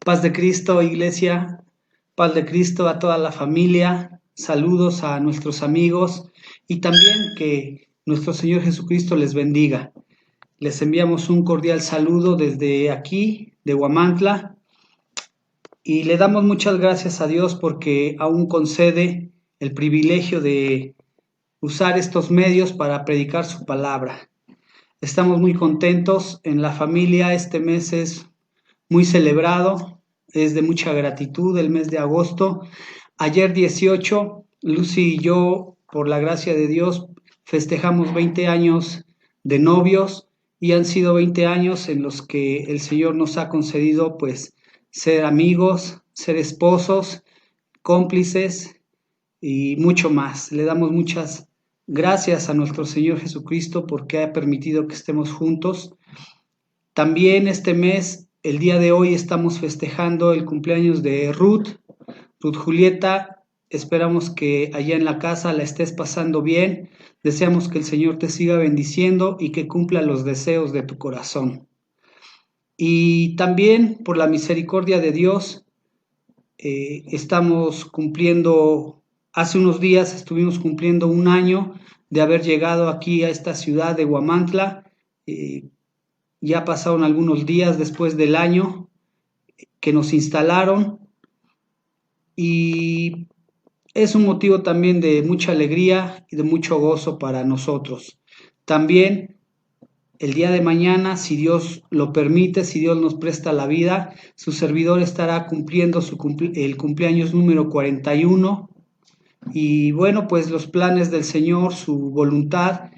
Paz de Cristo, iglesia, paz de Cristo a toda la familia, saludos a nuestros amigos y también que nuestro Señor Jesucristo les bendiga. Les enviamos un cordial saludo desde aquí, de Huamantla, y le damos muchas gracias a Dios porque aún concede el privilegio de usar estos medios para predicar su palabra. Estamos muy contentos en la familia, este mes es muy celebrado, es de mucha gratitud el mes de agosto. Ayer 18, Lucy y yo, por la gracia de Dios, festejamos 20 años de novios y han sido 20 años en los que el Señor nos ha concedido pues ser amigos, ser esposos, cómplices y mucho más. Le damos muchas gracias a nuestro Señor Jesucristo porque ha permitido que estemos juntos. También este mes, el día de hoy, estamos festejando el cumpleaños de Ruth Julieta. Esperamos que allá en la casa la estés pasando bien. Deseamos que el Señor te siga bendiciendo y que cumpla los deseos de tu corazón. Y también, por la misericordia de Dios, estamos cumpliendo, hace unos días estuvimos cumpliendo un año de haber llegado aquí a esta ciudad de Huamantla. Ya pasaron algunos días después del año que nos instalaron y es un motivo también de mucha alegría y de mucho gozo para nosotros. También el día de mañana, si Dios lo permite, si Dios nos presta la vida, su servidor estará cumpliendo el cumpleaños número 41 y bueno, pues los planes del Señor, su voluntad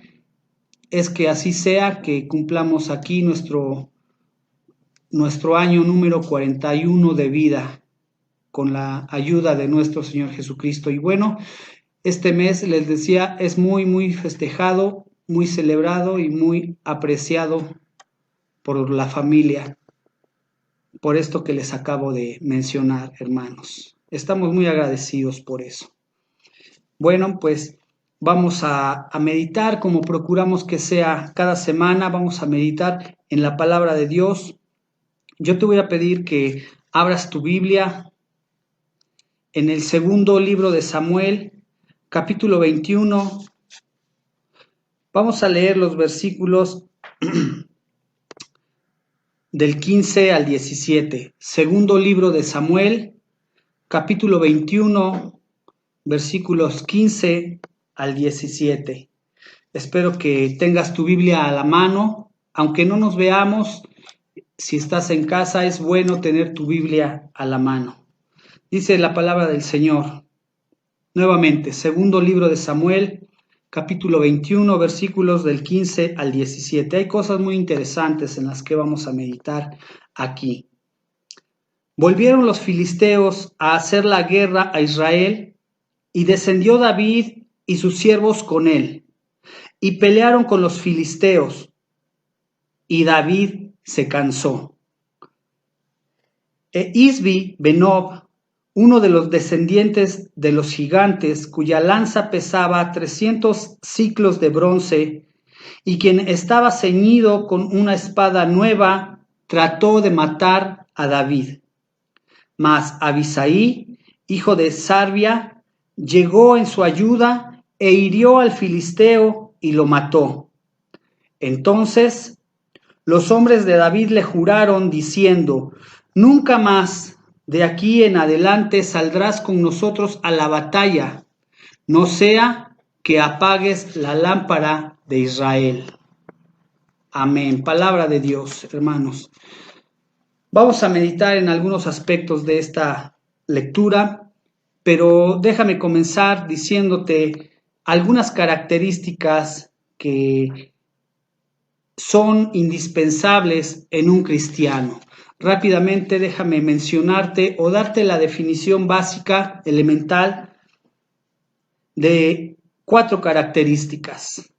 es que así sea, que cumplamos aquí nuestro año número 41 de vida con la ayuda de nuestro Señor Jesucristo. Y bueno, este mes, les decía, es muy festejado, muy celebrado y muy apreciado por la familia, por esto que les acabo de mencionar, hermanos. Estamos muy agradecidos por eso. Bueno, pues vamos a meditar como procuramos que sea cada semana, vamos a meditar en la palabra de Dios. Yo te voy a pedir que abras tu Biblia en el segundo libro de Samuel, capítulo 21. Vamos a leer los versículos del 15 al 17. Segundo libro de Samuel, capítulo 21, versículos 15 al 17. Espero que tengas tu Biblia a la mano, aunque no nos veamos. Si estás en casa, es bueno tener tu Biblia a la mano. Dice la palabra del Señor. Nuevamente, segundo libro de Samuel, capítulo 21, versículos del 15 al 17. Hay cosas muy interesantes en las que vamos a meditar aquí. Volvieron los filisteos a hacer la guerra a Israel, y descendió David y sus siervos con él, y pelearon con los filisteos, y David se cansó. Isbi Benob, uno de los descendientes de los gigantes, cuya lanza pesaba 300 siclos de bronce, y quien estaba ceñido con una espada nueva, trató de matar a David. Mas Abisai, hijo de Sarbia, llegó en su ayuda e hirió al filisteo y lo mató. Entonces los hombres de David le juraron diciendo: nunca más de aquí en adelante saldrás con nosotros a la batalla, no sea que apagues la lámpara de Israel. Amén. Palabra de Dios, hermanos. Vamos a meditar en algunos aspectos de esta lectura, pero déjame comenzar diciéndote algunas características que son indispensables en un cristiano. Rápidamente déjame mencionarte o darte la definición básica, elemental, de 4 características.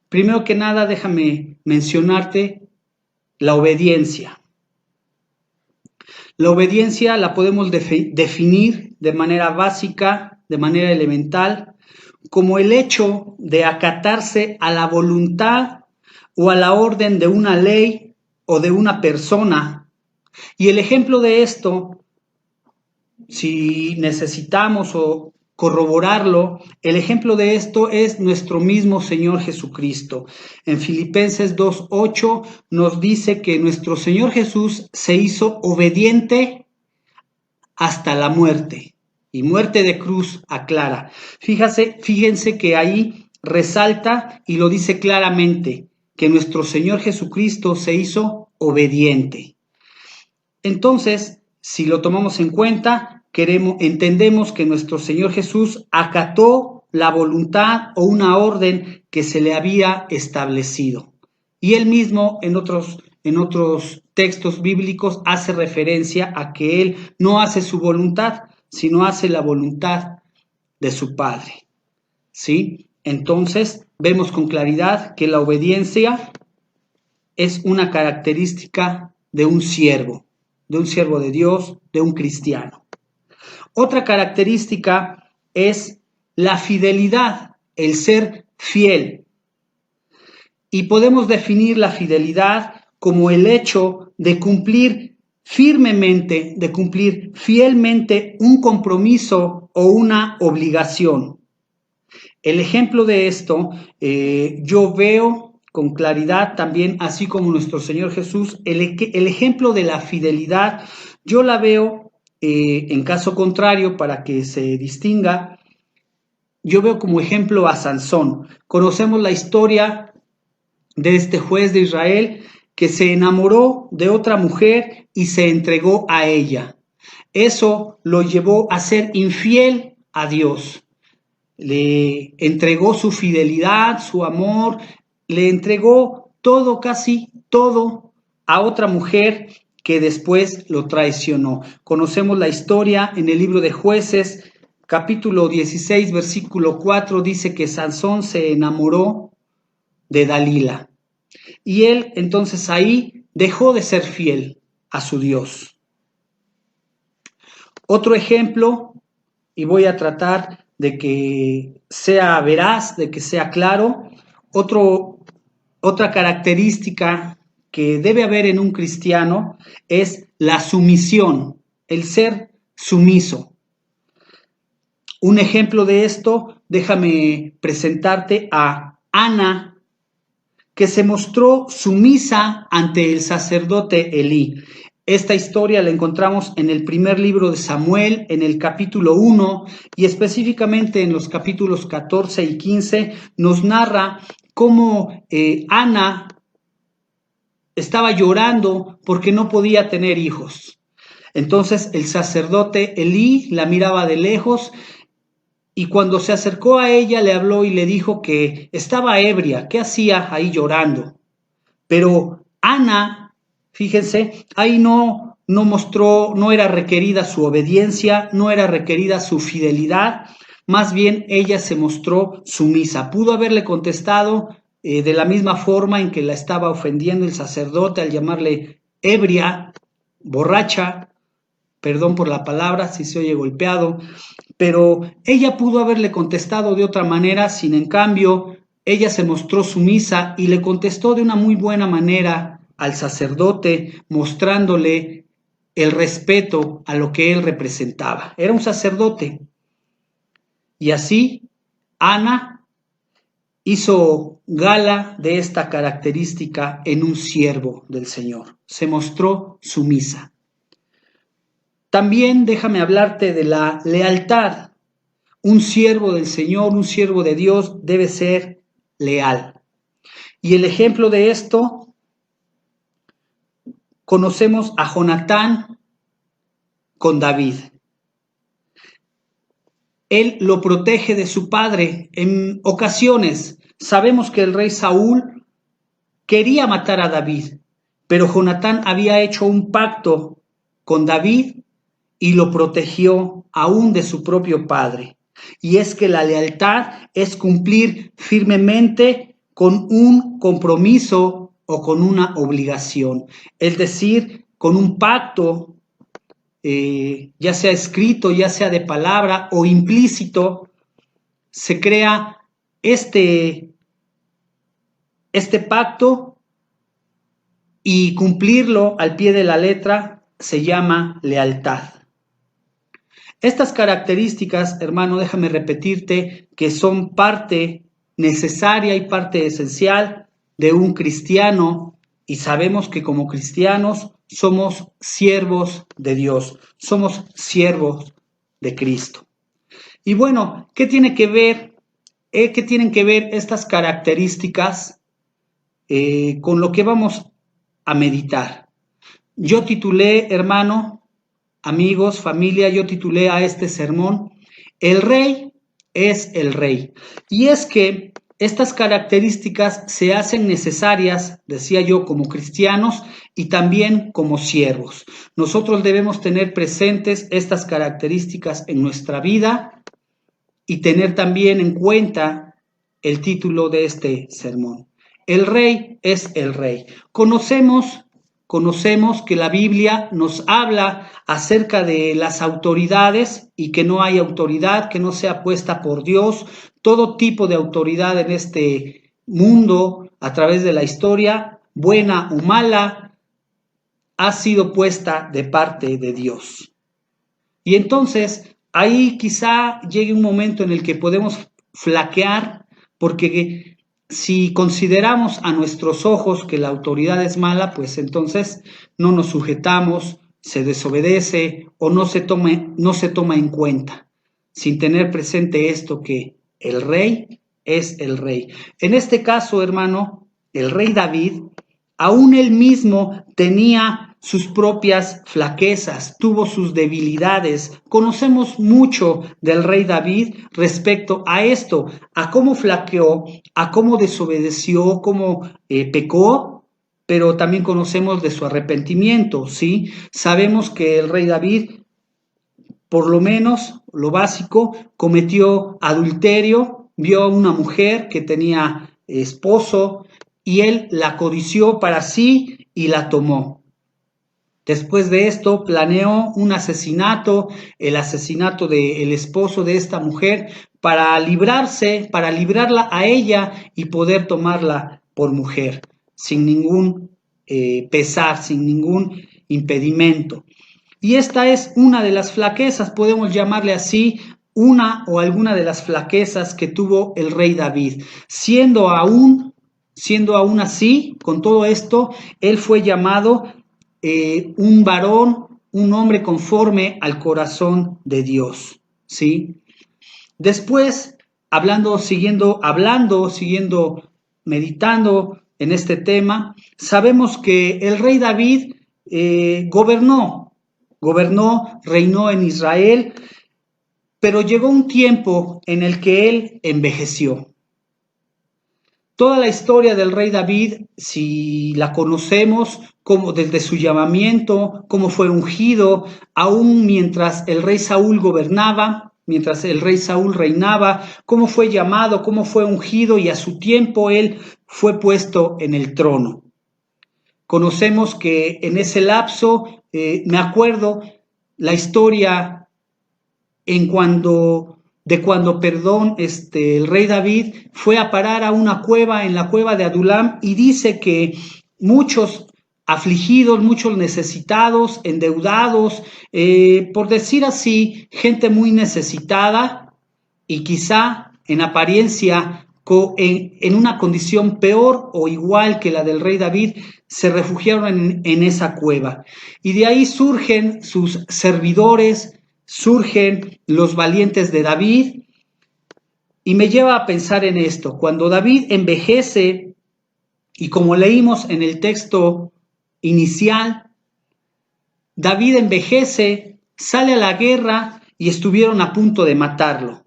Primero que nada, déjame mencionarte la obediencia. La obediencia la podemos definir de manera básica, de manera elemental, como el hecho de acatarse a la voluntad o a la orden de una ley o de una persona. Y el ejemplo de esto si necesitamos o corroborarlo, el ejemplo de esto es nuestro mismo Señor Jesucristo. En Filipenses 2:8 nos dice que nuestro Señor Jesús se hizo obediente hasta la muerte, y muerte de cruz aclara. Fíjense que ahí resalta y lo dice claramente, que nuestro Señor Jesucristo se hizo obediente. Entonces, si lo tomamos en cuenta, entendemos que nuestro Señor Jesús acató la voluntad o una orden que se le había establecido. Y él mismo en otros textos bíblicos hace referencia a que él no hace su voluntad, sino hace la voluntad de su Padre. ¿Sí? Entonces, vemos con claridad que la obediencia es una característica de un siervo de Dios, de un cristiano. Otra característica es la fidelidad, el ser fiel. Y podemos definir la fidelidad como el hecho de cumplir firmemente, de cumplir fielmente un compromiso o una obligación. El ejemplo de esto, yo veo con claridad también, así como nuestro Señor Jesús, el ejemplo de la fidelidad, yo la veo, en caso contrario, para que se distinga, yo veo como ejemplo a Sansón. Conocemos la historia de este juez de Israel que se enamoró de otra mujer y se entregó a ella. Eso lo llevó a ser infiel a Dios. Le entregó su fidelidad, su amor, le entregó todo, casi todo, a otra mujer que después lo traicionó. Conocemos la historia en el libro de Jueces, capítulo 16, versículo 4, dice que Sansón se enamoró de Dalila. Y él entonces ahí dejó de ser fiel a su Dios. Otro ejemplo, y voy a tratar de que sea veraz, de que sea claro, otra característica que debe haber en un cristiano es la sumisión, el ser sumiso. Un ejemplo de esto, déjame presentarte a Ana, que se mostró sumisa ante el sacerdote Elí. Esta historia la encontramos en el primer libro de Samuel, en el capítulo 1, y específicamente en los capítulos 14 y 15, nos narra cómo Ana estaba llorando porque no podía tener hijos. Entonces el sacerdote Elí la miraba de lejos y cuando se acercó a ella le habló y le dijo que estaba ebria, ¿qué hacía ahí llorando? Pero Ana, fíjense, ahí no mostró, no era requerida su obediencia, no era requerida su fidelidad, más bien ella se mostró sumisa. Pudo haberle contestado de la misma forma en que la estaba ofendiendo el sacerdote al llamarle ebria, borracha, perdón por la palabra si se oye golpeado, pero ella pudo haberle contestado de otra manera, sin en cambio, ella se mostró sumisa y le contestó de una muy buena manera al sacerdote, mostrándole el respeto a lo que él representaba. Era un sacerdote. Y así, Ana hizo gala de esta característica en un siervo del Señor. Se mostró sumisa. También déjame hablarte de la lealtad. Un siervo del Señor, un siervo de Dios debe ser leal. Y el ejemplo de esto, conocemos a Jonatán con David. Él lo protege de su padre. En ocasiones sabemos que el rey Saúl quería matar a David, pero Jonatán había hecho un pacto con David y lo protegió aún de su propio padre. Y es que la lealtad es cumplir firmemente con un compromiso o con una obligación, es decir, con un pacto, ya sea escrito, ya sea de palabra o implícito, se crea este pacto y cumplirlo al pie de la letra se llama lealtad. Estas características, hermano, déjame repetirte que son parte necesaria y parte esencial de un cristiano, y sabemos que como cristianos somos siervos de Dios, somos siervos de Cristo. Y bueno, ¿qué tiene que ver, qué tienen que ver estas características con lo que vamos a meditar? Yo titulé, hermano, amigos, familia, yo titulé a este sermón, El Rey es el Rey. Y es que estas características se hacen necesarias, decía yo, como cristianos y también como siervos. Nosotros debemos tener presentes estas características en nuestra vida y tener también en cuenta el título de este sermón. El Rey es el Rey. Conocemos que la Biblia nos habla acerca de las autoridades y que no hay autoridad que no sea puesta por Dios. Todo tipo de autoridad en este mundo, a través de la historia, buena o mala, ha sido puesta de parte de Dios. Y entonces, ahí quizá llegue un momento en el que podemos flaquear, porque si consideramos a nuestros ojos que la autoridad es mala, pues entonces no nos sujetamos, se desobedece o no se toma en cuenta, sin tener presente esto que el rey es el rey. En este caso, hermano, el rey David, aún él mismo tenía sus propias flaquezas, tuvo sus debilidades. Conocemos mucho del rey David respecto a esto, a cómo flaqueó, a cómo desobedeció, cómo pecó, pero también conocemos de su arrepentimiento, ¿sí? Sabemos que el rey David, por lo menos, lo básico, cometió adulterio, vio a una mujer que tenía esposo y él la codició para sí y la tomó. Después de esto planeó un asesinato, el asesinato del esposo de esta mujer para librarla a ella y poder tomarla por mujer, sin ningún pesar, sin ningún impedimento. Y esta es una de las flaquezas, podemos llamarle así, una o alguna de las flaquezas que tuvo el rey David. Siendo aún así, con todo esto, él fue llamado un varón, un hombre conforme al corazón de Dios, ¿sí? Después, siguiendo meditando en este tema, sabemos que el rey David gobernó, reinó en Israel, pero llegó un tiempo en el que él envejeció. Toda la historia del rey David, si la conocemos, como desde su llamamiento, cómo fue ungido, aún mientras el rey Saúl gobernaba, mientras el rey Saúl reinaba, cómo fue llamado, cómo fue ungido y a su tiempo él fue puesto en el trono. Conocemos que en ese lapso, me acuerdo la historia cuando el rey David fue a parar a una cueva, en la cueva de Adulam, y dice que muchos afligidos, muchos necesitados, endeudados, por decir así, gente muy necesitada y quizá en apariencia en una condición peor o igual que la del rey David, se refugiaron en esa cueva. Y de ahí surgen sus servidores, surgen los valientes de David, y me lleva a pensar en esto. Cuando David envejece, y como leímos en el texto inicial, David envejece, sale a la guerra y estuvieron a punto de matarlo.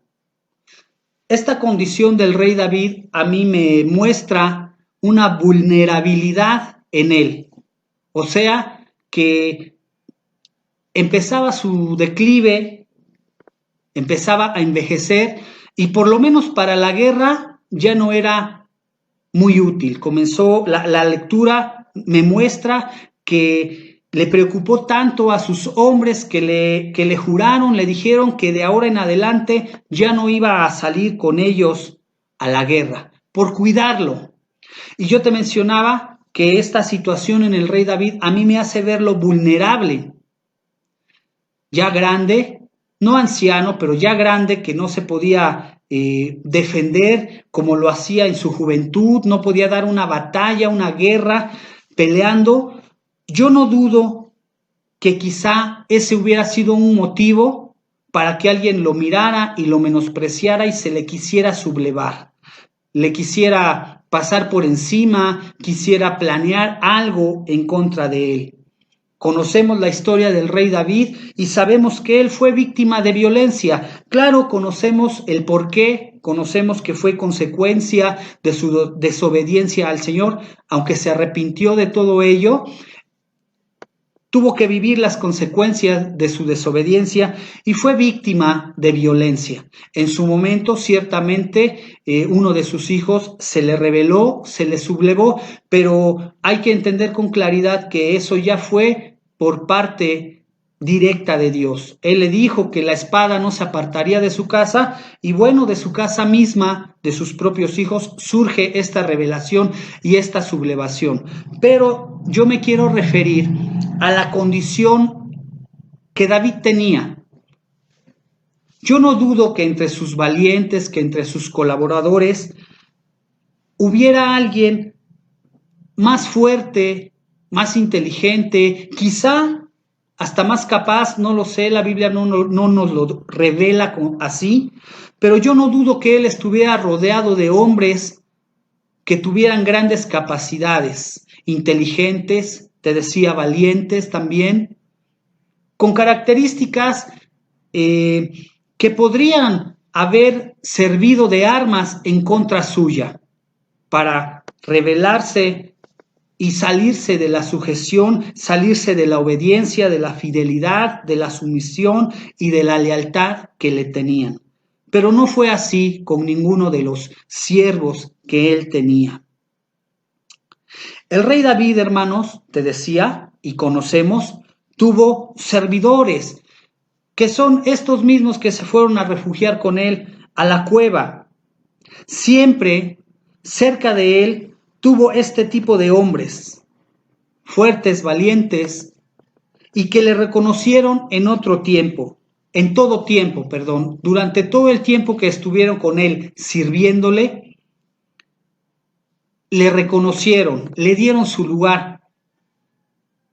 Esta condición del rey David a mí me muestra una vulnerabilidad en él. O sea, que empezaba su declive, empezaba a envejecer y por lo menos para la guerra ya no era muy útil. Comenzó la lectura, me muestra que le preocupó tanto a sus hombres que le juraron, le dijeron que de ahora en adelante ya no iba a salir con ellos a la guerra, por cuidarlo. Y yo te mencionaba que esta situación en el rey David a mí me hace verlo vulnerable, ya grande, no anciano, pero ya grande, que no se podía defender como lo hacía en su juventud, no podía dar una batalla, una guerra, peleando. Yo no dudo que quizá ese hubiera sido un motivo para que alguien lo mirara y lo menospreciara y se le quisiera sublevar, le quisiera pasar por encima, quisiera planear algo en contra de él. Conocemos la historia del rey David y sabemos que él fue víctima de violencia. Claro, conocemos el porqué, conocemos que fue consecuencia de su desobediencia al Señor, aunque se arrepintió de todo ello. Tuvo que vivir las consecuencias de su desobediencia y fue víctima de violencia. En su momento, ciertamente, uno de sus hijos se le rebeló, se le sublevó, pero hay que entender con claridad que eso ya fue por parte directa de Dios. Él le dijo que la espada no se apartaría de su casa y bueno, de su casa misma, de sus propios hijos, surge esta revelación y esta sublevación. Pero yo me quiero referir a la condición que David tenía. Yo no dudo que entre sus valientes, que entre sus colaboradores, hubiera alguien más fuerte, más inteligente, quizá hasta más capaz, no lo sé, la Biblia no nos lo revela así, pero yo no dudo que él estuviera rodeado de hombres que tuvieran grandes capacidades, inteligentes, te decía, valientes también, con características que podrían haber servido de armas en contra suya para rebelarse y salirse de la sujeción, salirse de la obediencia, de la fidelidad, de la sumisión y de la lealtad que le tenían. Pero no fue así con ninguno de los siervos que él tenía. El rey David, hermanos, te decía, y conocemos, tuvo servidores, que son estos mismos que se fueron a refugiar con él a la cueva. Siempre cerca de él tuvo este tipo de hombres, fuertes, valientes, y que le reconocieron en otro tiempo, en todo tiempo, perdón, durante todo el tiempo que estuvieron con él sirviéndole, le reconocieron, le dieron su lugar.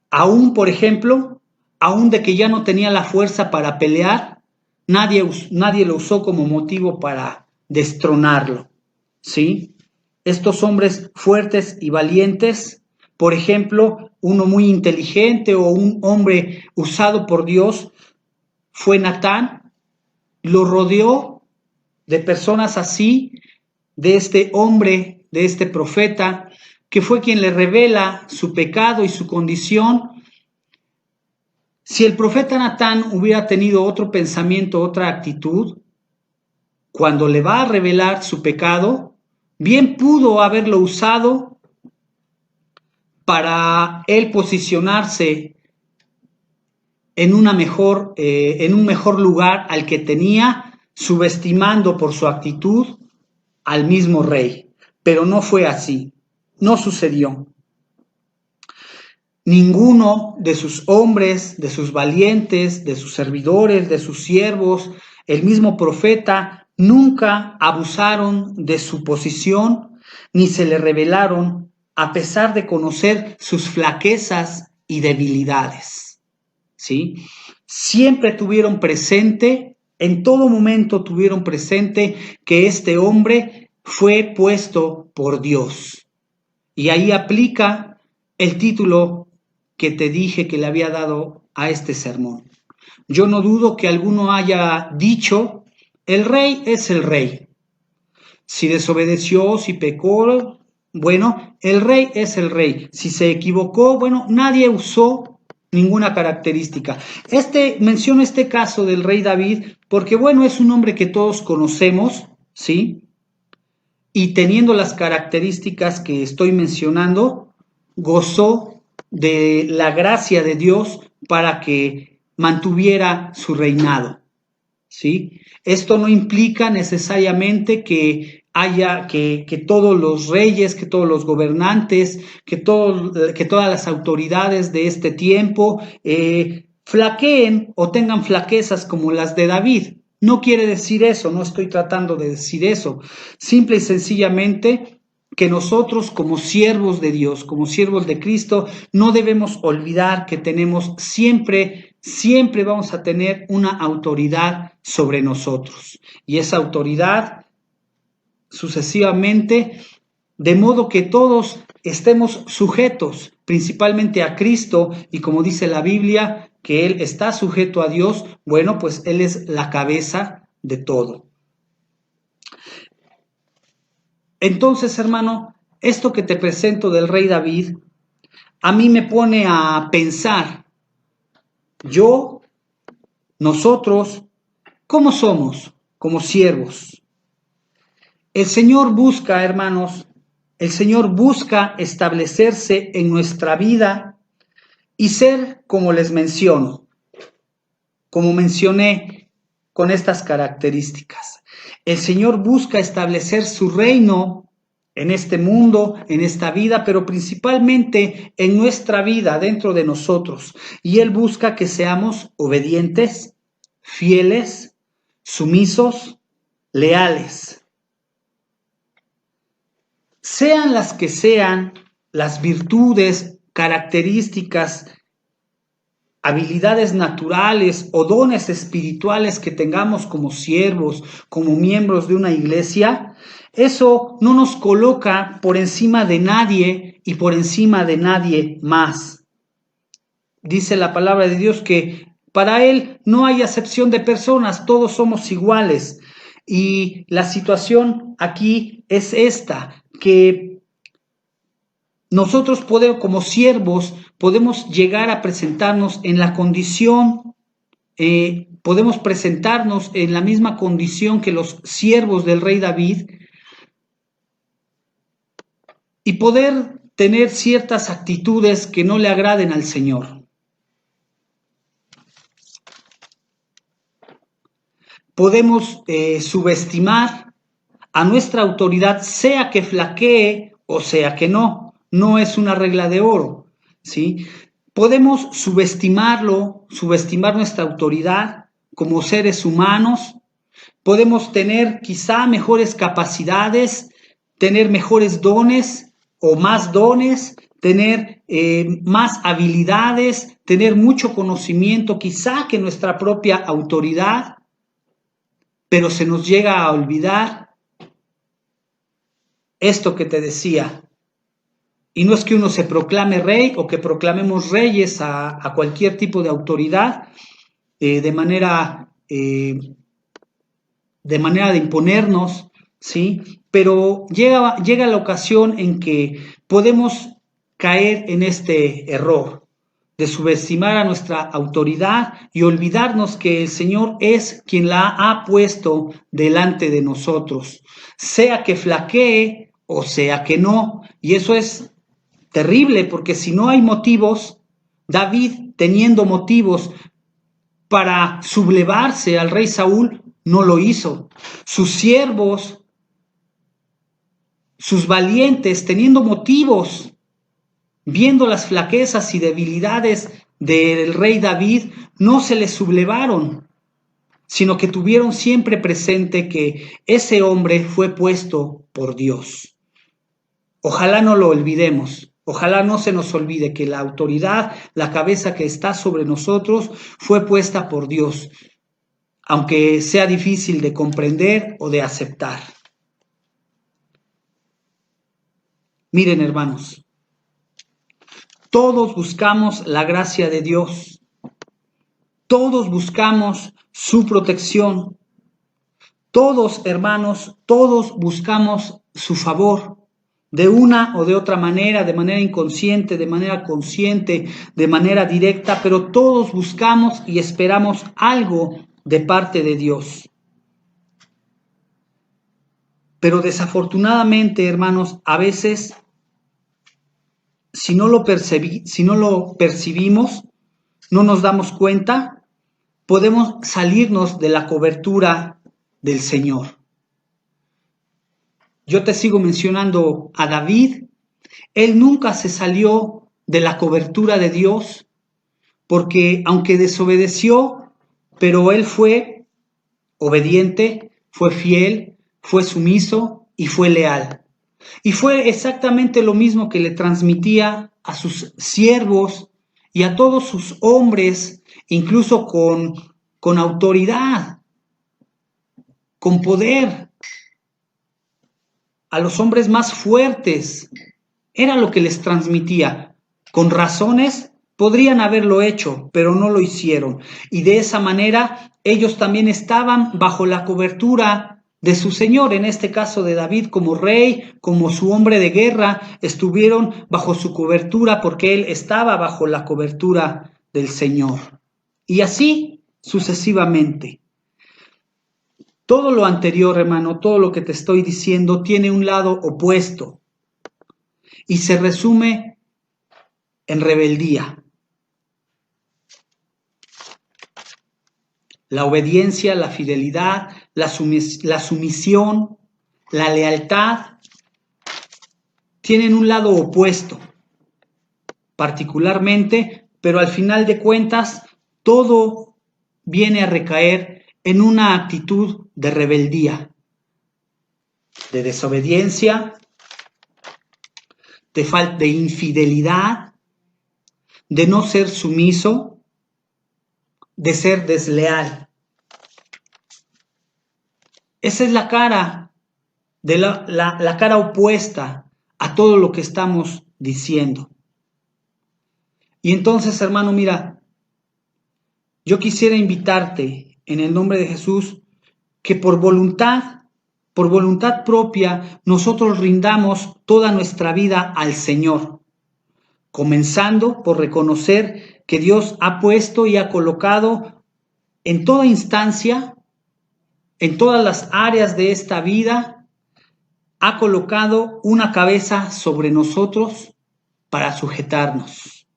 Aún, por ejemplo, aún de que ya no tenía la fuerza para pelear, nadie lo usó como motivo para destronarlo, ¿sí? Estos hombres fuertes y valientes, por ejemplo, uno muy inteligente o un hombre usado por Dios, fue Natán, lo rodeó de personas así, de este hombre, de este profeta, que fue quien le revela su pecado y su condición. Si el profeta Natán hubiera tenido otro pensamiento, otra actitud, cuando le va a revelar su pecado, bien pudo haberlo usado para él posicionarse en un mejor lugar al que tenía, subestimando por su actitud al mismo rey. Pero no fue así, no sucedió. Ninguno de sus hombres, de sus valientes, de sus servidores, de sus siervos, el mismo profeta, nunca abusaron de su posición ni se le rebelaron a pesar de conocer sus flaquezas y debilidades. ¿Sí? Siempre tuvieron presente, en todo momento tuvieron presente que este hombre fue puesto por Dios. Y ahí aplica el título que te dije que le había dado a este sermón. Yo no dudo que alguno haya dicho, el rey es el rey. Si desobedeció, si pecó, bueno, el rey es el rey. Si se equivocó, bueno, nadie usó ninguna característica. Menciono este caso del rey David porque, bueno, es un hombre que todos conocemos, ¿sí? Y teniendo las características que estoy mencionando, gozó de la gracia de Dios para que mantuviera su reinado, ¿sí? Esto no implica necesariamente que todos los reyes, que todos los gobernantes, que todas las autoridades de este tiempo flaqueen o tengan flaquezas como las de David. No quiere decir eso, no estoy tratando de decir eso. Simple y sencillamente que nosotros como siervos de Dios, como siervos de Cristo, no debemos olvidar que tenemos siempre vamos a tener una autoridad sobre nosotros. Y esa autoridad sucesivamente, de modo que todos estemos sujetos principalmente a Cristo, y como dice la Biblia, que Él está sujeto a Dios, bueno, pues Él es la cabeza de todo. Entonces, hermano, esto que te presento del rey David, a mí me pone a pensar, nosotros, ¿cómo somos como siervos? El Señor busca, hermanos, el Señor busca establecerse en nuestra vida y ser como les menciono, como mencioné con estas características. El Señor busca establecer su reino en este mundo, en esta vida, pero principalmente en nuestra vida, dentro de nosotros. Y Él busca que seamos obedientes, fieles, sumisos, leales. Sean las que sean las virtudes, características, habilidades naturales o dones espirituales que tengamos como siervos, como miembros de una iglesia, eso no nos coloca por encima de nadie y por encima de nadie más. Dice la palabra de Dios que para Él no hay acepción de personas, todos somos iguales. Y la situación aquí es esta, que nosotros podemos, como siervos, podemos llegar a presentarnos en la condición, podemos presentarnos en la misma condición que los siervos del rey David y poder tener ciertas actitudes que no le agraden al Señor. Podemos subestimar a nuestra autoridad, sea que flaquee o sea que no. No es una regla de oro, ¿sí? Podemos subestimar nuestra autoridad como seres humanos. Podemos tener quizá mejores capacidades, tener mejores dones o más dones, tener más habilidades, tener mucho conocimiento, quizá que nuestra propia autoridad, pero se nos llega a olvidar esto que te decía. Y no es que uno se proclame rey o que proclamemos reyes a cualquier tipo de autoridad de manera de imponernos, ¿sí? Pero llega la ocasión en que podemos caer en este error de subestimar a nuestra autoridad y olvidarnos que el Señor es quien la ha puesto delante de nosotros, sea que flaquee o sea que no. Y eso es terrible, porque si no hay motivos, David, teniendo motivos para sublevarse al rey Saúl, no lo hizo. Sus siervos, sus valientes, teniendo motivos, viendo las flaquezas y debilidades del rey David, no se le sublevaron, sino que tuvieron siempre presente que ese hombre fue puesto por Dios. Ojalá no lo olvidemos. Ojalá no se nos olvide que la autoridad, la cabeza que está sobre nosotros, fue puesta por Dios, aunque sea difícil de comprender o de aceptar. Miren, hermanos, todos buscamos la gracia de Dios, todos buscamos su protección, todos, hermanos, todos buscamos su favor. De una o de otra manera, de manera inconsciente, de manera consciente, de manera directa, pero todos buscamos y esperamos algo de parte de Dios. Pero desafortunadamente, hermanos, a veces, si no lo percibimos, no nos damos cuenta, podemos salirnos de la cobertura del Señor. Yo te sigo mencionando a David. Él nunca se salió de la cobertura de Dios, porque aunque desobedeció, pero él fue obediente, fue fiel, fue sumiso y fue leal. Y fue exactamente lo mismo que le transmitía a sus siervos y a todos sus hombres, incluso con autoridad, con poder, a los hombres más fuertes. Era lo que les transmitía. Con razones podrían haberlo hecho, pero no lo hicieron. Y de esa manera ellos también estaban bajo la cobertura de su Señor, en este caso de David como rey, como su hombre de guerra, estuvieron bajo su cobertura porque él estaba bajo la cobertura del Señor. Y así sucesivamente. Todo lo anterior, hermano, todo lo que te estoy diciendo tiene un lado opuesto y se resume en rebeldía. La obediencia, la fidelidad, la sumisión, la lealtad tienen un lado opuesto, particularmente, pero al final de cuentas todo viene a recaer en una actitud de rebeldía, de desobediencia, de infidelidad, de no ser sumiso, de ser desleal. Esa es la cara, de la cara opuesta a todo lo que estamos diciendo. Y entonces, hermano, mira, yo quisiera invitarte en el nombre de Jesús que por voluntad propia, nosotros rindamos toda nuestra vida al Señor, comenzando por reconocer que Dios ha puesto y ha colocado en toda instancia, en todas las áreas de esta vida, ha colocado una cabeza sobre nosotros para sujetarnos.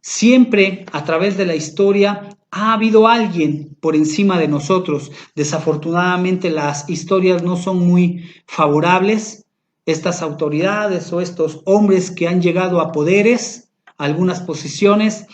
Siempre a través de la historia ha habido alguien por encima de nosotros. Desafortunadamente las historias no son muy favorables. Estas autoridades o estos hombres que han llegado a poderes, a algunas posiciones,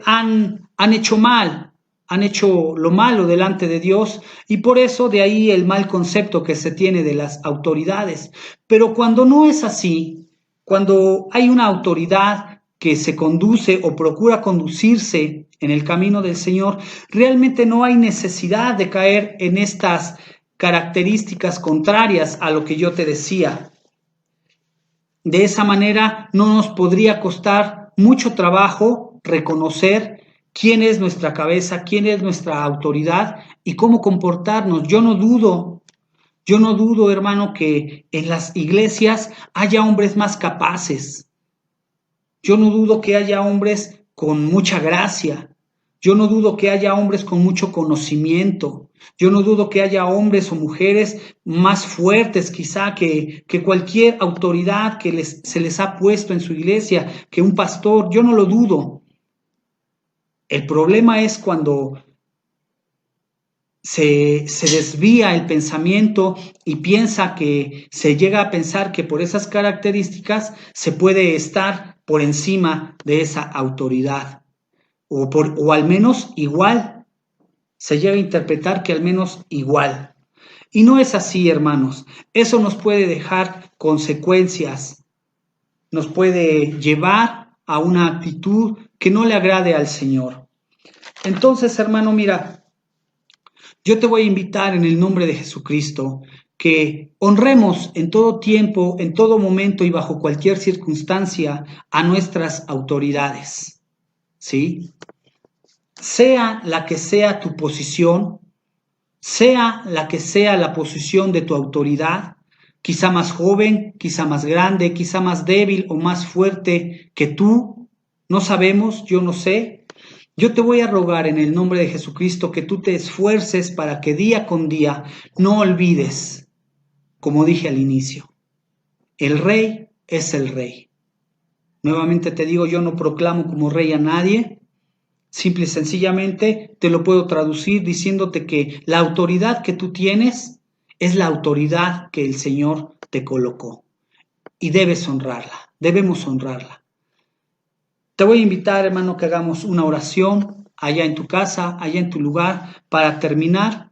han hecho mal, han hecho lo malo delante de Dios y por eso de ahí el mal concepto que se tiene de las autoridades. Pero cuando no es así, cuando hay una autoridad que se conduce o procura conducirse en el camino del Señor, realmente no hay necesidad de caer en estas características contrarias a lo que yo te decía. De esa manera no nos podría costar mucho trabajo reconocer quién es nuestra cabeza, quién es nuestra autoridad y cómo comportarnos. Yo no dudo, hermano, que en las iglesias haya hombres más capaces. Yo no dudo que haya hombres con mucha gracia. Yo no dudo que haya hombres con mucho conocimiento. Yo no dudo que haya hombres o mujeres más fuertes quizá que cualquier autoridad que se les ha puesto en su iglesia, que un pastor. Yo no lo dudo. El problema es cuando se desvía el pensamiento y se llega a pensar que por esas características se puede estar por encima de esa autoridad o al menos igual, se llega a interpretar que al menos igual. Y no es así, hermanos. Eso nos puede dejar consecuencias, nos puede llevar a una actitud que no le agrade al Señor. Entonces, hermano, mira, yo te voy a invitar en el nombre de Jesucristo que honremos en todo tiempo, en todo momento y bajo cualquier circunstancia a nuestras autoridades, ¿sí? Sea la que sea tu posición, sea la que sea la posición de tu autoridad, quizá más joven, quizá más grande, quizá más débil o más fuerte que tú, no sabemos, yo no sé. Yo te voy a rogar en el nombre de Jesucristo que tú te esfuerces para que día con día no olvides, como dije al inicio, el rey es el rey. Nuevamente te digo, yo no proclamo como rey a nadie, simple y sencillamente te lo puedo traducir diciéndote que la autoridad que tú tienes es la autoridad que el Señor te colocó y debes honrarla, debemos honrarla. Te voy a invitar, hermano, que hagamos una oración allá en tu casa, allá en tu lugar, para terminar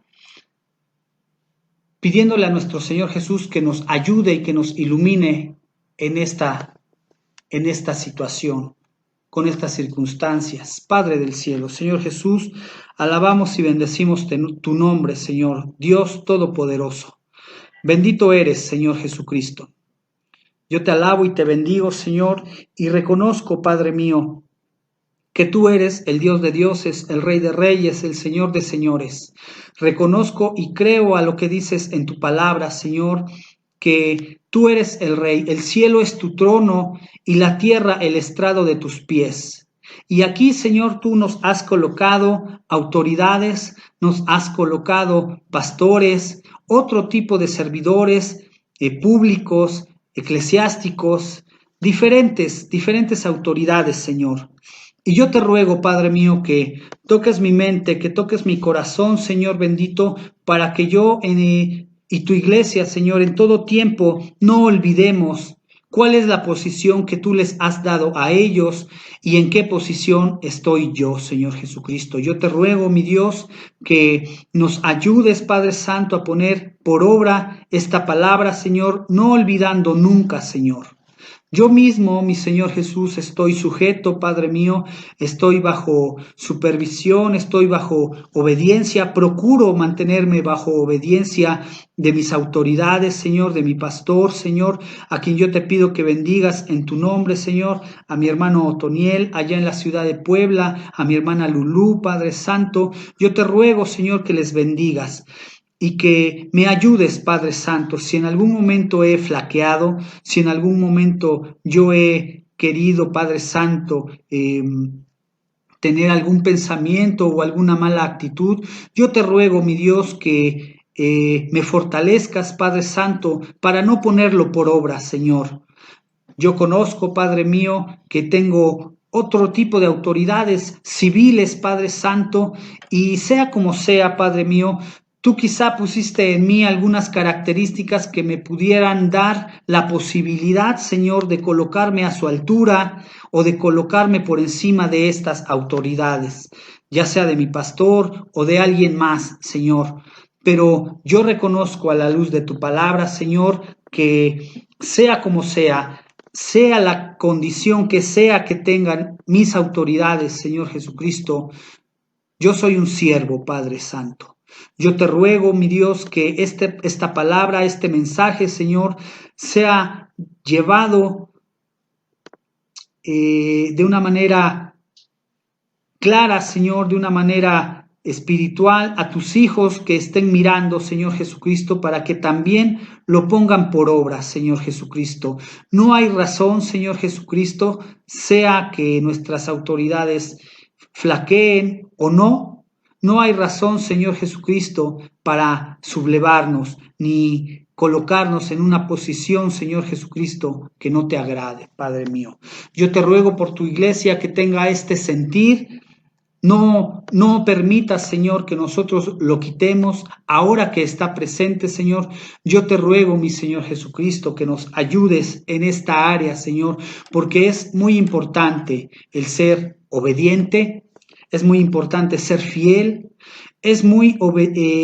pidiéndole a nuestro Señor Jesús que nos ayude y que nos ilumine en esta situación, con estas circunstancias. Padre del cielo, Señor Jesús, alabamos y bendecimos tu nombre, Señor, Dios Todopoderoso. Bendito eres, Señor Jesucristo. Yo te alabo y te bendigo, Señor, y reconozco, Padre mío, que tú eres el Dios de dioses, el Rey de reyes, el Señor de señores. Reconozco y creo a lo que dices en tu palabra, Señor, que tú eres el Rey, el cielo es tu trono y la tierra el estrado de tus pies. Y aquí, Señor, tú nos has colocado autoridades, nos has colocado pastores, otro tipo de servidores públicos, eclesiásticos, diferentes autoridades, Señor. Y yo te ruego, Padre mío, que toques mi mente, que toques mi corazón, Señor bendito, para que yo y tu iglesia, Señor, en todo tiempo no olvidemos cuál es la posición que tú les has dado a ellos y en qué posición estoy yo, Señor Jesucristo. Yo te ruego, mi Dios, que nos ayudes, Padre Santo, a poner por obra esta palabra, Señor, no olvidando nunca, Señor. Yo mismo, mi Señor Jesús, estoy sujeto, Padre mío, estoy bajo supervisión, estoy bajo obediencia, procuro mantenerme bajo obediencia de mis autoridades, Señor, de mi pastor, Señor, a quien yo te pido que bendigas en tu nombre, Señor, a mi hermano Otoniel, allá en la ciudad de Puebla, a mi hermana Lulú, Padre Santo, yo te ruego, Señor, que les bendigas. Y que me ayudes, Padre Santo, si en algún momento he flaqueado, si en algún momento yo he querido, Padre Santo, tener algún pensamiento o alguna mala actitud, yo te ruego, mi Dios, que me fortalezcas, Padre Santo, para no ponerlo por obra, Señor. Yo conozco, Padre mío, que tengo otro tipo de autoridades civiles, Padre Santo, y sea como sea, Padre mío, tú quizá pusiste en mí algunas características que me pudieran dar la posibilidad, Señor, de colocarme a su altura o de colocarme por encima de estas autoridades, ya sea de mi pastor o de alguien más, Señor. Pero yo reconozco a la luz de tu palabra, Señor, que sea como sea la condición que sea que tengan mis autoridades, Señor Jesucristo, yo soy un siervo, Padre Santo. Yo te ruego, mi Dios, que esta palabra, este mensaje, Señor, sea llevado de una manera clara, Señor, de una manera espiritual a tus hijos que estén mirando, Señor Jesucristo, para que también lo pongan por obra, Señor Jesucristo. No hay razón, Señor Jesucristo, sea que nuestras autoridades flaqueen o no. No hay razón, Señor Jesucristo, para sublevarnos ni colocarnos en una posición, Señor Jesucristo, que no te agrade, Padre mío. Yo te ruego por tu iglesia que tenga este sentir. No permitas, Señor, que nosotros lo quitemos ahora que está presente, Señor. Yo te ruego, mi Señor Jesucristo, que nos ayudes en esta área, Señor, porque es muy importante el ser obediente, es muy importante ser fiel, es muy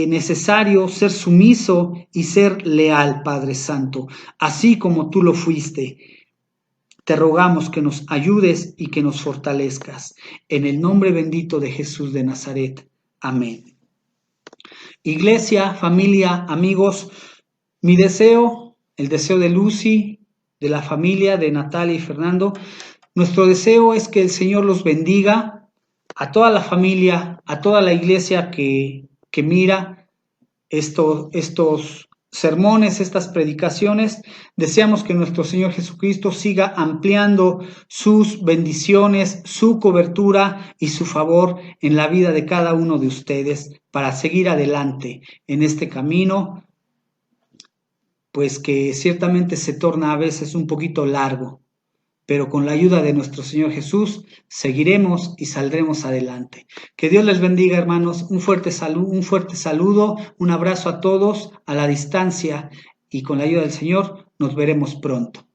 necesario ser sumiso y ser leal, Padre Santo, así como tú lo fuiste. Te rogamos que nos ayudes y que nos fortalezcas. En el nombre bendito de Jesús de Nazaret. Amén. Iglesia, familia, amigos, mi deseo, el deseo de Lucy, de la familia, de Natalia y Fernando, nuestro deseo es que el Señor los bendiga a toda la familia, a toda la iglesia que mira estos sermones, estas predicaciones. Deseamos que nuestro Señor Jesucristo siga ampliando sus bendiciones, su cobertura y su favor en la vida de cada uno de ustedes para seguir adelante en este camino, pues que ciertamente se torna a veces un poquito largo, pero con la ayuda de nuestro Señor Jesús seguiremos y saldremos adelante. Que Dios les bendiga, hermanos. Un fuerte saludo, un abrazo a todos a la distancia y con la ayuda del Señor nos veremos pronto.